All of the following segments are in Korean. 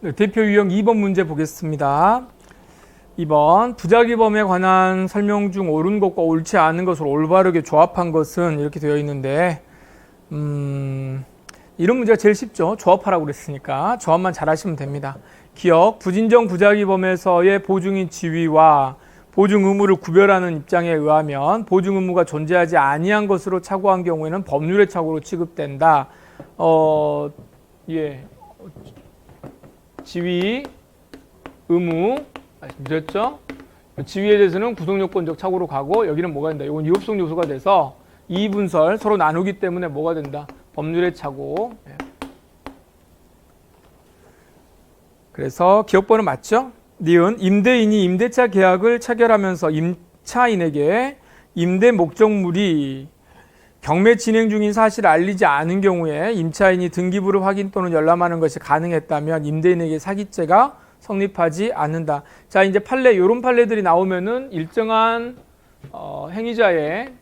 네, 대표 유형 2번 문제 보겠습니다. 2번 부작위범에 관한 설명 중 옳은 것과 옳지 않은 것을 올바르게 조합한 것은 이렇게 되어 있는데 이런 문제가 제일 쉽죠. 조합하라고 그랬으니까 조합만 잘 하시면 됩니다. 기억, 부진정 부작위범에서의 보증인 지위와 보증 의무를 구별하는 입장에 의하면 보증 의무가 존재하지 아니한 것으로 착오한 경우에는 법률의 착오로 취급된다. 지위, 의무 말씀드렸죠? 지위에 대해서는 구성요건적 착오로 가고 여기는 뭐가 된다? 이건 이업성 요소가 돼서 이분설 서로 나누기 때문에 뭐가 된다? 법률의 착오. 그래서 기억번호 맞죠? 니은 임대인이 임대차 계약을 체결하면서 임차인에게 임대 목적물이 경매 진행 중인 사실을 알리지 않은 경우에 임차인이 등기부를 확인 또는 열람하는 것이 가능했다면 임대인에게 사기죄가 성립하지 않는다. 자, 이제 판례, 이런 판례들이 나오면은 일정한 행위자의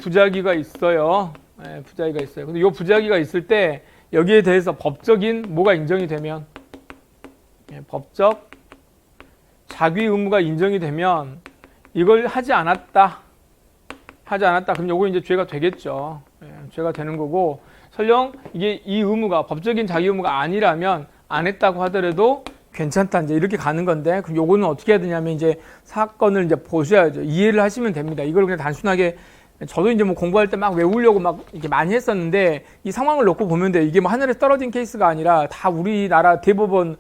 부작위가 있어요. 네, 부작위가 있어요. 근데 이 부작위가 있을 때 여기에 대해서 법적인 뭐가 인정이 되면 법적 자기 의무가 인정이 되면 이걸 하지 않았다. 그럼 요거 이제 죄가 되겠죠. 죄가 되는 거고 설령 이게 이 의무가 법적인 자기 의무가 아니라면 안 했다고 하더라도 괜찮다. 이제 이렇게 가는 건데 그럼 요거는 어떻게 해야 되냐면 이제 사건을 이제 보셔야죠. 이해를 하시면 됩니다. 이걸 그냥 단순하게 저도 이제 뭐 공부할 때 막 외우려고 막 이렇게 많이 했었는데 이 상황을 놓고 보면 돼요. 이게 뭐 하늘에서 떨어진 케이스가 아니라 다 우리나라 대법원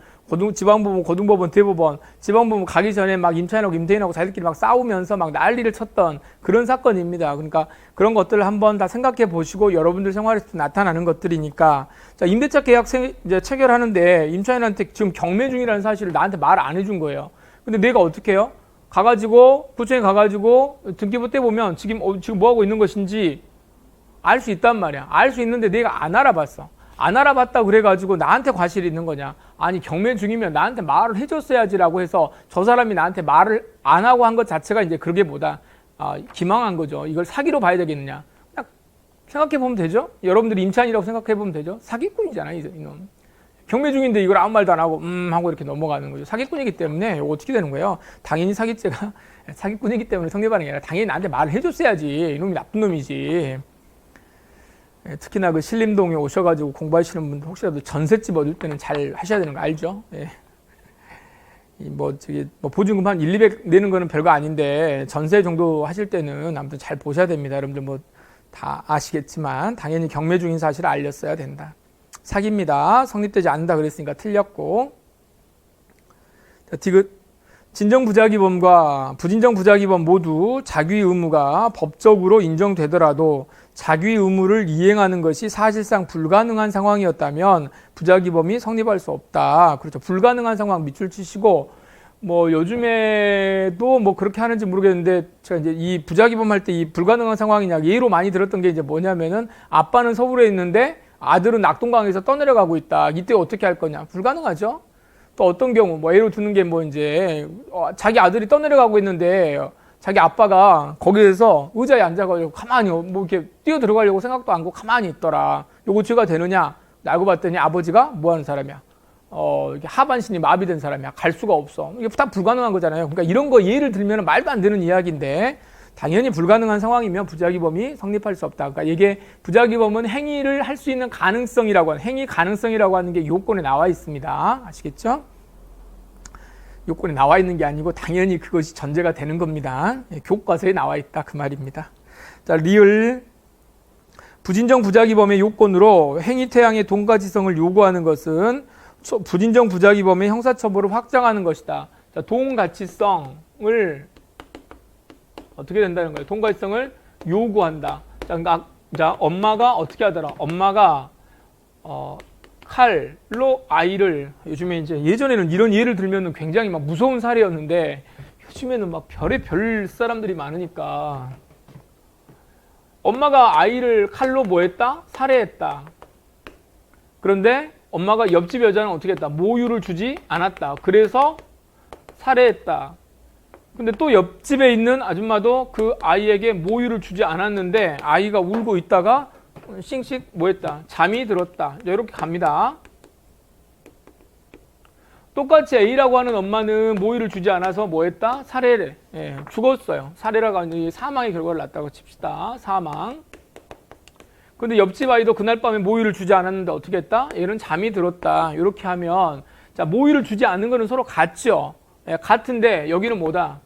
지방법원, 고등법원, 대법원, 지방법원 가기 전에 막 임차인하고 임대인하고 자기들끼리 막 싸우면서 막 난리를 쳤던 그런 사건입니다. 그러니까 그런 것들을 한번 다 생각해 보시고 여러분들 생활에서 나타나는 것들이니까 자, 임대차 계약 이제 체결하는데 임차인한테 지금 경매 중이라는 사실을 나한테 말 안 해준 거예요. 근데 내가 어떻게 해요? 구청에 가가지고 등기부 떼보면 지금 뭐 하고 있는 것인지 알 수 있단 말이야. 알 수 있는데 내가 안 알아봤어. 안 알아봤다 그래가지고 나한테 과실이 있는 거냐? 아니 경매 중이면 나한테 말을 해줬어야지라고 해서 저 사람이 나한테 말을 안 하고 한 것 자체가 이제 그게 뭐다? 기망한 거죠. 이걸 사기로 봐야 되겠느냐? 딱 생각해 보면 되죠. 여러분들이 임차인이라고 생각해 보면 되죠. 사기꾼이잖아요, 이놈. 경매 중인데 이걸 아무 말도 안 하고 하고 이렇게 넘어가는 거죠. 사기꾼이기 때문에 이거 어떻게 되는 거예요? 당연히 사기죄가 사기꾼이기 때문에 성립하는 게 아니라 당연히 나한테 말을 해줬어야지. 이놈이 나쁜 놈이지. 특히나 그 신림동에 오셔가지고 공부하시는 분들 혹시라도 전셋집 얻을 때는 잘 하셔야 되는 거 알죠? 예. 뭐 보증금 한 1,200 내는 거는 별거 아닌데 전세 정도 하실 때는 아무튼 잘 보셔야 됩니다. 여러분들 뭐 다 아시겠지만 당연히 경매 중인 사실을 알렸어야 된다. 사기입니다. 성립되지 않는다 그랬으니까 틀렸고. 자, 디귿. 진정부작위범과 부진정부작위범 모두 자기 의무가 법적으로 인정되더라도 자기 의무를 이행하는 것이 사실상 불가능한 상황이었다면 부작위범이 성립할 수 없다. 그렇죠. 불가능한 상황 밑줄 치시고 뭐 요즘에도 뭐 그렇게 하는지 모르겠는데 제가 이제 이 부작위범 할 때 이 불가능한 상황이냐 예로 많이 들었던 게 이제 뭐냐면은 아빠는 서울에 있는데 아들은 낙동강에서 떠내려가고 있다. 이때 어떻게 할 거냐? 불가능하죠. 또 어떤 경우 뭐 예로 드는 게 뭐 이제 자기 아들이 떠내려가고 있는데 자기 아빠가 거기에서 의자에 앉아가지고 가만히 뭐 이렇게 뛰어 들어가려고 생각도 안 하고 가만히 있더라. 요거 죄가 되느냐? 알고 봤더니 아버지가 뭐 하는 사람이야? 이렇게 하반신이 마비된 사람이야. 갈 수가 없어. 이게 다 불가능한 거잖아요. 그러니까 이런 거 예를 들면 말도 안 되는 이야기인데 당연히 불가능한 상황이면 부작위범이 성립할 수 없다. 그러니까 이게 부작위범은 행위를 할 수 있는 가능성이라고 하는 행위 가능성이라고 하는 게 요건에 나와 있습니다. 아시겠죠? 요건에 나와 있는 게 아니고 당연히 그것이 전제가 되는 겁니다. 교과서에 나와 있다 그 말입니다. 자, 리을 부진정 부작위범의 요건으로 행위 태양의 동가지성을 요구하는 것은 부진정 부작위범의 형사처벌을 확정하는 것이다. 자, 동가치성을 어떻게 된다는 거예요? 동가치성을 요구한다. 자, 엄마가 어떻게 하더라? 엄마가 칼로 아이를 요즘에 이제 예전에는 이런 예를 들면은 굉장히 막 무서운 사례였는데 요즘에는 막 별의별 사람들이 많으니까 엄마가 아이를 칼로 뭐 했다? 살해했다. 그런데 엄마가 옆집 여자는 어떻게 했다? 모유를 주지 않았다. 그래서 살해했다. 근데 또 옆집에 있는 아줌마도 그 아이에게 모유를 주지 않았는데 아이가 울고 있다가 씩씩 뭐 했다? 잠이 들었다. 이렇게 갑니다. 똑같이 A라고 하는 엄마는 모이를 주지 않아서 뭐 했다? 살해를, 죽었어요. 살해라고 하는 사망의 결과를 낳았다고 칩시다. 사망. 근데 옆집 아이도 그날 밤에 모이를 주지 않았는데 어떻게 했다? 얘는 잠이 들었다. 이렇게 하면, 자, 모이를 주지 않는 거는 서로 같죠? 같은데, 여기는 뭐다?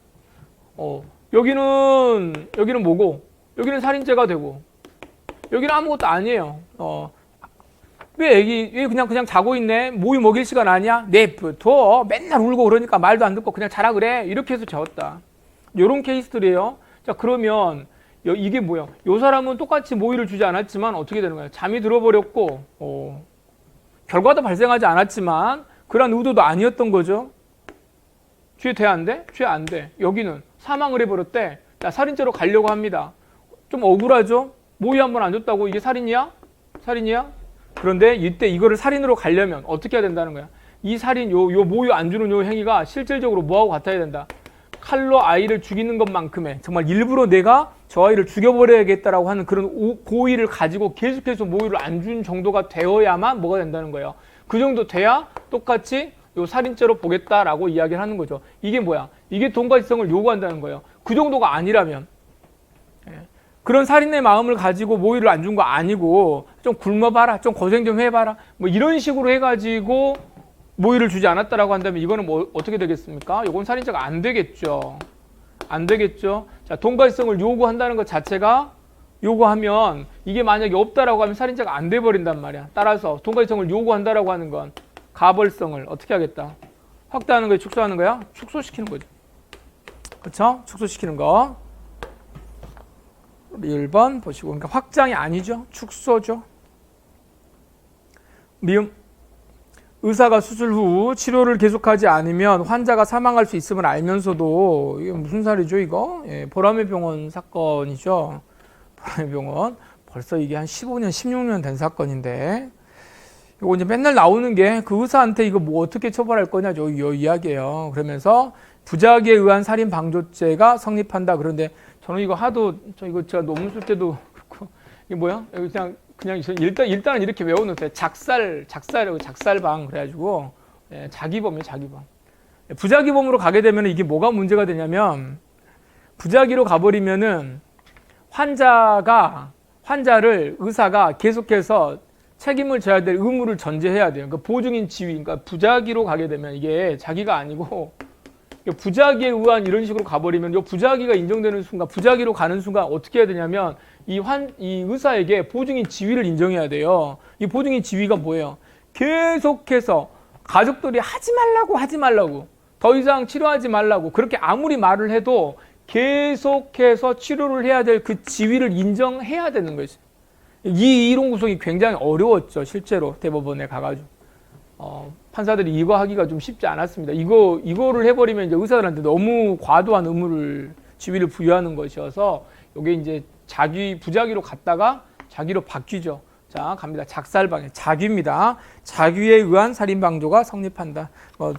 여기는 뭐고? 여기는 살인죄가 되고, 여기는 아무것도 아니에요. 왜 그냥 자고 있네? 모이 먹일 시간 아니야? 냅둬. 맨날 울고 그러니까 말도 안 듣고 그냥 자라 그래. 이렇게 해서 재웠다. 요런 케이스들이에요. 자, 그러면 이게 뭐야? 요 사람은 똑같이 모이를 주지 않았지만 어떻게 되는 거야? 잠이 들어버렸고, 결과도 발생하지 않았지만 그런 의도도 아니었던 거죠. 죄 돼, 안 돼? 죄 안 돼. 여기는 사망을 해버렸대. 자, 살인죄로 가려고 합니다. 좀 억울하죠? 모의 한 번 안 줬다고 이게 살인이야? 살인이야? 그런데 이때 이거를 살인으로 가려면 어떻게 해야 된다는 거야? 이 살인, 요 모의 안 주는 요 행위가 실질적으로 뭐하고 같아야 된다? 칼로 아이를 죽이는 것만큼의 정말 일부러 내가 저 아이를 죽여버려야겠다라고 하는 그런 고의를 가지고 계속해서 모의를 안 준 정도가 되어야만 뭐가 된다는 거예요. 그 정도 돼야 똑같이 요 살인죄로 보겠다라고 이야기를 하는 거죠. 이게 뭐야? 이게 동거시성을 요구한다는 거예요. 그 정도가 아니라면 그런 살인의 마음을 가지고 모의를 안 준 거 아니고 좀 굶어봐라, 좀 고생 좀 해봐라, 뭐 이런 식으로 해가지고 모의를 주지 않았다라고 한다면 이거는 뭐 어떻게 되겠습니까? 이건 살인죄가 안 되겠죠. 안 되겠죠. 자, 동거시성을 요구한다는 것 자체가 요구하면 이게 만약에 없다라고 하면 살인죄가 안 돼버린단 말이야. 따라서 동거시성을 요구한다라고 하는 건 가벌성을 어떻게 하겠다? 확대하는 거야, 축소하는 거야? 축소시키는 거죠. 그렇죠? 축소시키는 거. 1번 보시고, 그러니까 확장이 아니죠. 축소죠. 미음. 의사가 수술 후 치료를 계속하지 않으면 환자가 사망할 수 있음을 알면서도, 이게 무슨 살이죠, 이거? 보라매 병원 사건이죠. 보라매 병원. 벌써 이게 한 15년, 16년 된 사건인데, 이거 이제 맨날 나오는 게 그 의사한테 이거 뭐 어떻게 처벌할 거냐, 요 이야기예요. 그러면서 부작위에 의한 살인 방조죄가 성립한다. 그런데 저는 이거 이거 제가 논문 쓸 때도 그렇고, 이게 뭐야? 그냥 일단은 이렇게 외워놓으세요. 작살방. 그래가지고, 자기범이에요, 자기범. 부작위범으로 가게 되면 이게 뭐가 문제가 되냐면, 부작위로 가버리면은 환자를 의사가 계속해서 책임을 져야 될 의무를 전제해야 돼요. 그러니까 보증인 지위, 그러니까 부작위로 가게 되면 이게 자기가 아니고, 부작위에 의한 이런 식으로 가버리면 이 부작위가 인정되는 순간, 부작위로 가는 순간 어떻게 해야 되냐면 이 의사에게 보증인 지위를 인정해야 돼요. 이 보증인 지위가 뭐예요? 계속해서 가족들이 하지 말라고 더 이상 치료하지 말라고 그렇게 아무리 말을 해도 계속해서 치료를 해야 될 그 지위를 인정해야 되는 거지. 이 이론 구성이 굉장히 어려웠죠. 실제로 대법원에 가가지고. 판사들이 이거 하기가 좀 쉽지 않았습니다. 이거를 해버리면 이제 의사들한테 너무 과도한 지위를 부여하는 것이어서 이게 이제 부작위로 갔다가 자기로 바뀌죠. 자, 갑니다. 작살방해. 자귀입니다. 자귀에 의한 살인방조가 성립한다.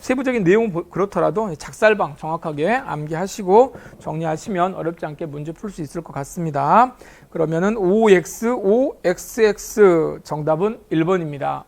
세부적인 내용은 그렇더라도 작살방 정확하게 암기하시고 정리하시면 어렵지 않게 문제 풀 수 있을 것 같습니다. 그러면은 OX, OXX 정답은 1번입니다.